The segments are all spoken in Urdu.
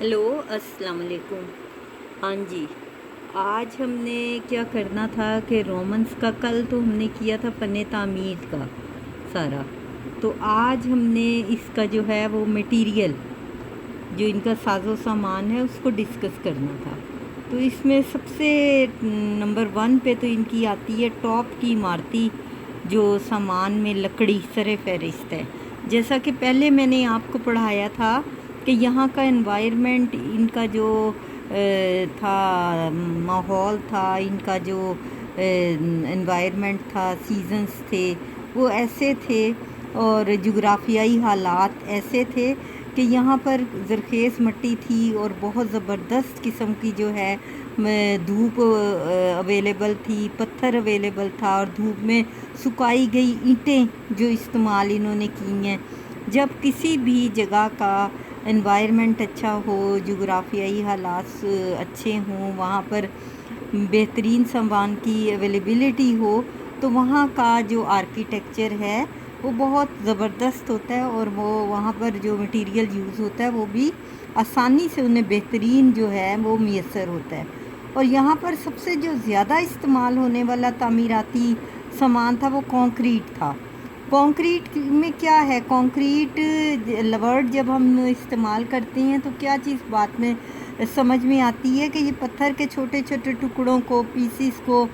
ہیلو، السلام علیکم۔ ہاں جی، آج ہم نے کیا کرنا تھا کہ رومنس کا کل تو ہم نے کیا تھا فن تعمیر کا سارا، تو آج ہم نے اس کا جو ہے وہ میٹیریل جو ان کا ساز و سامان ہے اس کو ڈسکس کرنا تھا۔ تو اس میں سب سے نمبر 1 پہ تو ان کی آتی ہے ٹاپ کی عمارتی جو سامان میں لکڑی سر فہرست ہے۔ جیسا کہ پہلے میں نے آپ کو پڑھایا تھا کہ یہاں کا انوائرمنٹ، ان کا جو تھا ماحول تھا، ان کا جو انوائرمنٹ تھا، سیزنز تھے وہ ایسے تھے اور جغرافیائی حالات ایسے تھے کہ یہاں پر زرخیز مٹی تھی اور بہت زبردست قسم کی جو ہے دھوپ اویلیبل تھی، پتھر اویلیبل تھا اور دھوپ میں سکائی گئی اینٹیں جو استعمال انہوں نے کی ہیں۔ جب کسی بھی جگہ کا انوائرمنٹ اچھا ہو، جغرافیائی حالات اچھے ہوں، وہاں پر بہترین سامان کی اویلیبلٹی ہو، تو وہاں کا جو آرکیٹیکچر ہے وہ بہت زبردست ہوتا ہے اور وہ وہاں پر جو مٹیریل یوز ہوتا ہے وہ بھی آسانی سے انہیں بہترین جو ہے وہ میسر ہوتا ہے۔ اور یہاں پر سب سے جو زیادہ استعمال ہونے والا تعمیراتی سامان تھا وہ کانکریٹ تھا۔ کانکریٹ میں کیا ہے، کانکریٹ ورڈ جب ہم استعمال کرتے ہیں تو کیا چیز بات میں سمجھ میں آتی ہے کہ یہ پتھر کے چھوٹے چھوٹے ٹکڑوں کو، پیسز کو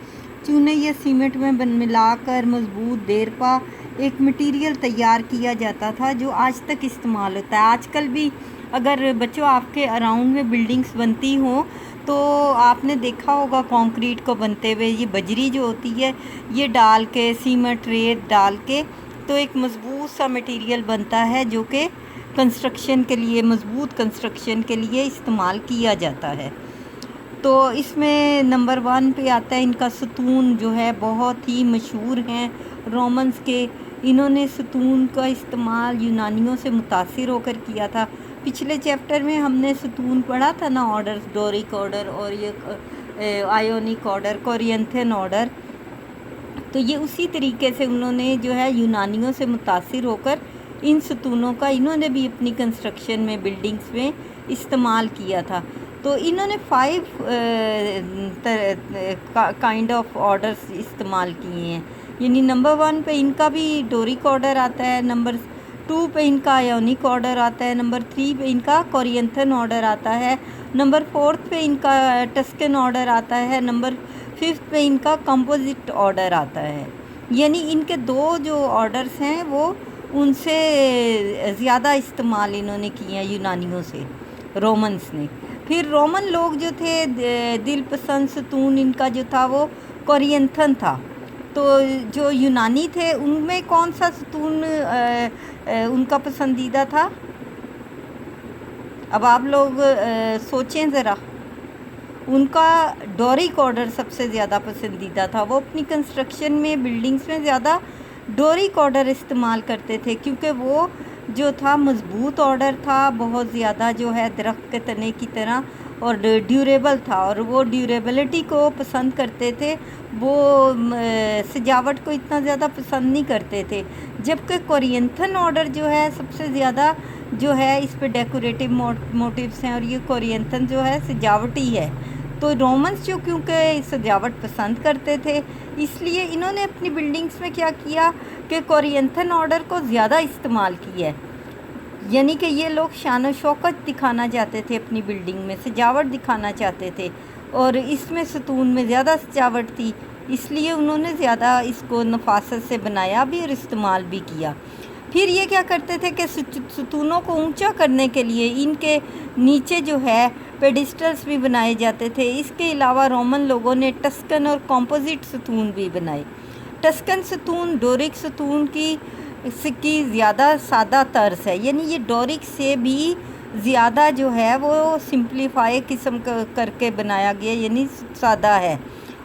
چونے یا سیمنٹ میں ملا کر مضبوط دیرپا ایک مٹیریل تیار کیا جاتا تھا جو آج تک استعمال ہوتا ہے۔ آج کل بھی اگر بچوں آپ کے اراؤنڈ میں بلڈنگز بنتی ہوں تو آپ نے دیکھا ہوگا کانکریٹ کو بنتے ہوئے، یہ بجری جو ہوتی ہے یہ ڈال کے، سیمنٹ ریت ڈال کے تو ایک مضبوط سا مٹیریل بنتا ہے جو کہ کنسٹرکشن کے لیے، مضبوط کنسٹرکشن کے لیے استعمال کیا جاتا ہے۔ تو اس میں نمبر 1 پہ آتا ہے ان کا ستون جو ہے بہت ہی مشہور ہیں رومنز کے۔ انہوں نے ستون کا استعمال یونانیوں سے متاثر ہو کر کیا تھا۔ پچھلے چیپٹر میں ہم نے ستون پڑھا تھا نا، آرڈر، ڈورک آرڈر اور یہ آئیونک آرڈر، کورینتھین آرڈر، تو یہ اسی طریقے سے انہوں نے جو ہے یونانیوں سے متاثر ہو کر ان ستونوں کا انہوں نے بھی اپنی کنسٹرکشن میں، بلڈنگز میں استعمال کیا تھا۔ تو انہوں نے 5 کائنڈ آف آرڈرز استعمال کیے ہیں، یعنی نمبر 1 پہ ان کا بھی ڈورک آرڈر آتا ہے، نمبر 2 پہ ان کا آئیونک آرڈر آتا ہے، نمبر 3 پہ ان کا کورینتھن آرڈر آتا ہے، نمبر 4 پہ ان کا ٹسکن آرڈر آتا ہے، نمبر 5 پہ ان کا کمپوزٹ آرڈر آتا ہے۔ یعنی ان کے 2 جو آرڈرز ہیں وہ ان سے زیادہ استعمال انہوں نے کیے ہیں یونانیوں سے، رومنز نے۔ پھر رومن لوگ جو تھے دل پسند ستون ان کا جو تھا وہ کورینتھن تھا۔ تو جو یونانی تھے ان میں کون سا ستون ان کا پسندیدہ تھا؟ اب آپ لوگ سوچیں ذرا۔ ان کا ڈورک آرڈر سب سے زیادہ پسندیدہ تھا، وہ اپنی کنسٹرکشن میں، بلڈنگز میں زیادہ ڈورک آرڈر استعمال کرتے تھے کیونکہ وہ جو تھا مضبوط آرڈر تھا، بہت زیادہ جو ہے درخت کے تنے کی طرح اور ڈیوریبل تھا، اور وہ ڈیوریبلٹی کو پسند کرتے تھے، وہ سجاوٹ کو اتنا زیادہ پسند نہیں کرتے تھے۔ جبکہ کورینتھن آرڈر جو ہے سب سے زیادہ جو ہے اس پہ ڈیکوریٹو موٹیوز ہیں اور یہ کورینتھن جو ہے سجاوٹی ہے۔ تو رومنز جو کیونکہ سجاوٹ پسند کرتے تھے اس لیے انہوں نے اپنی بلڈنگز میں کیا کیا کہ کورینتھن آرڈر کو زیادہ استعمال کیا ہے، یعنی کہ یہ لوگ شان و شوکت دکھانا چاہتے تھے، اپنی بلڈنگ میں سجاوٹ دکھانا چاہتے تھے اور اس میں ستون میں زیادہ سجاوٹ تھی، اس لیے انہوں نے زیادہ اس کو نفاست سے بنایا بھی اور استعمال بھی کیا۔ پھر یہ کیا کرتے تھے کہ ستونوں کو اونچا کرنے کے لیے ان کے نیچے جو ہے پیڈسٹلز بھی بنائے جاتے تھے۔ اس کے علاوہ رومن لوگوں نے ٹسکن اور کمپوزٹ ستون بھی بنائے۔ ٹسکن ستون ڈورک ستون کی زیادہ سادہ طرز ہے، یعنی یہ ڈورک سے بھی زیادہ جو ہے وہ سمپلیفائی قسم کر کے بنایا گیا، یعنی سادہ ہے۔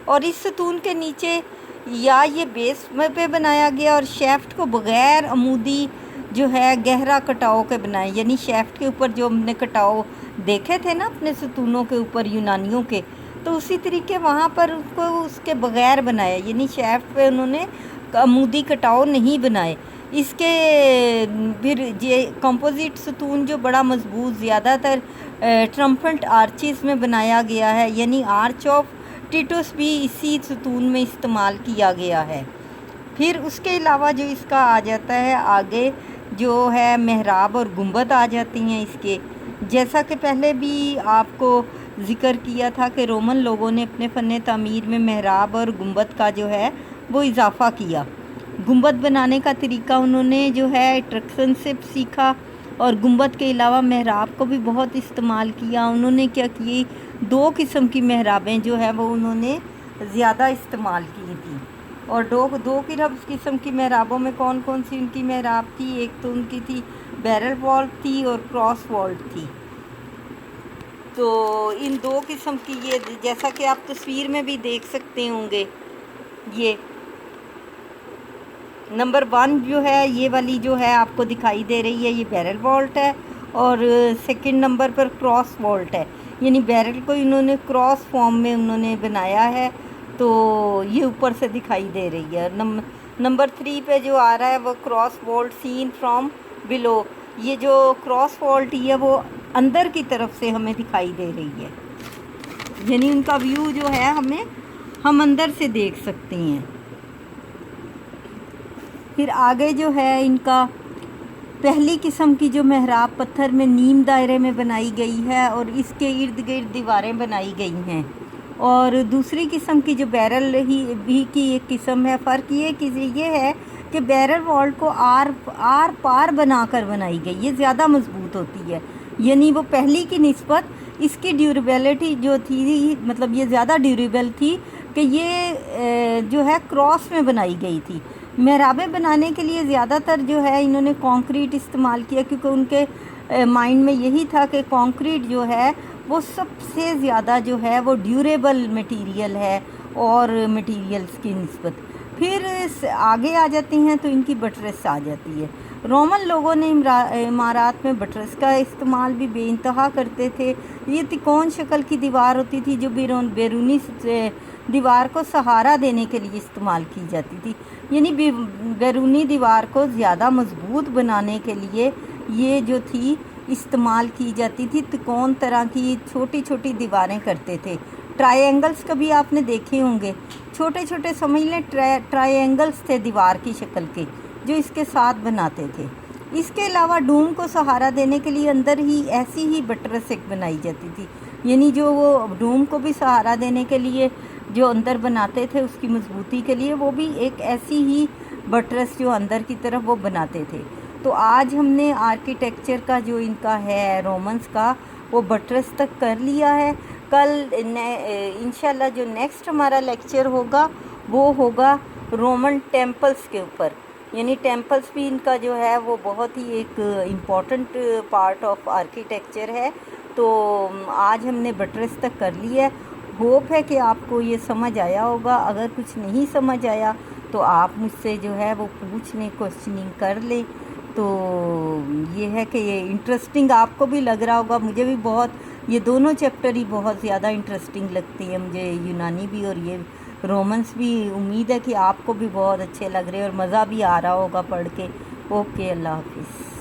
اور اس ستون کے نیچے یا یہ بیس پہ بنایا گیا اور شیفٹ کو بغیر عمودی جو ہے گہرا کٹاؤ کے بنائے، یعنی شیفٹ کے اوپر جو ہم نے کٹاؤ دیکھے تھے نا اپنے ستونوں کے اوپر یونانیوں کے، تو اسی طریقے وہاں پر اس کے بغیر بنایا، یعنی شیفٹ پہ انہوں نے عمودی کٹاؤ نہیں بنائے۔ اس کے پھر یہ کمپوزٹ ستون جو بڑا مضبوط زیادہ تر ٹرمپٹ آرچز میں بنایا گیا ہے، یعنی آرچ آف ٹیٹوس بھی اسی ستون میں استعمال کیا گیا ہے۔ پھر اس کے علاوہ جو اس کا آ جاتا ہے آگے جو ہے محراب اور گنبد آ جاتی ہیں اس کے، جیسا کہ پہلے بھی آپ کو ذکر کیا تھا کہ رومن لوگوں نے اپنے فن تعمیر میں محراب اور گنبد کا جو ہے وہ اضافہ کیا۔ گنبد بنانے کا طریقہ انہوں نے جو ہے ایٹرکشن سے سیکھا، اور گنبد کے علاوہ محراب کو بھی بہت استعمال کیا۔ انہوں نے کیا کی، 2 قسم کی محرابیں جو ہے وہ انہوں نے زیادہ استعمال کی تھی، اور دو قسم کی محرابوں میں کون کون سی ان کی محراب تھی؟ ایک تو ان کی تھی بیرل والٹ تھی اور کراس والٹ تھی۔ تو ان 2 قسم کی یہ جیسا کہ آپ تصویر میں بھی دیکھ سکتے ہوں گے، یہ نمبر 1 جو ہے یہ والی جو ہے آپ کو دکھائی دے رہی ہے، یہ بیرل والٹ ہے، اور سیکنڈ نمبر پر کراس والٹ ہے، یعنی بیرل کو انہوں نے کراس فارم میں انہوں نے بنایا ہے، تو یہ اوپر سے دکھائی دے رہی ہے۔ نمبر 3 پہ جو آ رہا ہے وہ cross wallet seen from below, یہ جو کراس والٹ ہے وہ اندر کی طرف سے ہمیں دکھائی دے رہی ہے، یعنی ان کا ویو جو ہے ہم اندر سے دیکھ سکتے ہیں۔ پھر آگے جو ہے ان کا پہلی قسم کی جو محراب پتھر میں نیم دائرے میں بنائی گئی ہے اور اس کے ارد گرد دیواریں بنائی گئی ہیں، اور دوسری قسم کی جو بیرل بھی کی ایک قسم ہے۔ فرق یہ ہے کہ بیرل والٹ کو آر پار بنا کر بنائی گئی، یہ زیادہ مضبوط ہوتی ہے، یعنی وہ پہلی کی نسبت اس کی ڈیوریبلٹی جو تھی، مطلب یہ زیادہ ڈیوریبل تھی کہ یہ جو ہے کراس میں بنائی گئی تھی۔ محرابیں بنانے کے لیے زیادہ تر جو ہے انہوں نے کانکریٹ استعمال کیا، کیونکہ ان کے مائنڈ میں یہی تھا کہ کانکریٹ جو ہے وہ سب سے زیادہ جو ہے وہ ڈیوریبل مٹیریل ہے اور مٹیریلز کی نسبت۔ پھر آگے آ جاتے ہیں تو ان کی بٹرس آ جاتی ہے۔ رومن لوگوں نے عمارات میں بٹرس کا استعمال بھی بے انتہا کرتے تھے۔ یہ تکون شکل کی دیوار ہوتی تھی جو بیرونی دیوار کو سہارا دینے کے لیے استعمال کی جاتی تھی، یعنی بیرونی دیوار کو زیادہ مضبوط بنانے کے لیے یہ جو تھی استعمال کی جاتی تھی۔ تکون طرح کی چھوٹی چھوٹی دیواریں کرتے تھے۔ ٹرائی اینگلز کبھی آپ نے دیکھے ہوں گے، چھوٹے چھوٹے سمجھ لیں ٹرائی اینگلز تھے دیوار کی شکل کے جو اس کے ساتھ بناتے تھے۔ اس کے علاوہ ڈوم کو سہارا دینے کے لیے اندر ہی ایسی ہی بٹرس ایک بنائی جاتی تھی، یعنی جو وہ ڈوم کو بھی سہارا دینے کے لیے جو اندر بناتے تھے اس کی مضبوطی کے لیے، وہ بھی ایک ایسی ہی بٹرس جو اندر کی طرف وہ بناتے تھے۔ تو آج ہم نے آرکیٹیکچر کا جو ان کا ہے رومنس کا وہ بٹرس تک کر لیا ہے۔ کل انشاءاللہ جو نیکسٹ ہمارا لیکچر ہوگا وہ ہوگا رومن ٹیمپلز کے اوپر، یعنی ٹیمپلز بھی ان کا جو ہے وہ بہت ہی ایک امپورٹنٹ پارٹ آف آرکیٹیکچر ہے۔ تو آج ہم نے بٹرس تک کر لیا ہے۔ ہوپ ہے کہ آپ کو یہ سمجھ آیا ہوگا۔ اگر کچھ نہیں سمجھ آیا تو آپ مجھ سے جو ہے وہ پوچھ لیں، کوسچننگ کر لیں۔ تو یہ ہے کہ یہ انٹرسٹنگ آپ کو بھی لگ رہا ہوگا، مجھے بھی بہت یہ دونوں چیپٹر ہی بہت زیادہ انٹرسٹنگ لگتی ہے مجھے، یونانی بھی اور یہ رومنس بھی۔ امید ہے کہ آپ کو بھی بہت اچھے لگ رہے اور مزہ بھی آ رہا ہوگا پڑھ کے۔ اوکے، اللہ حافظ۔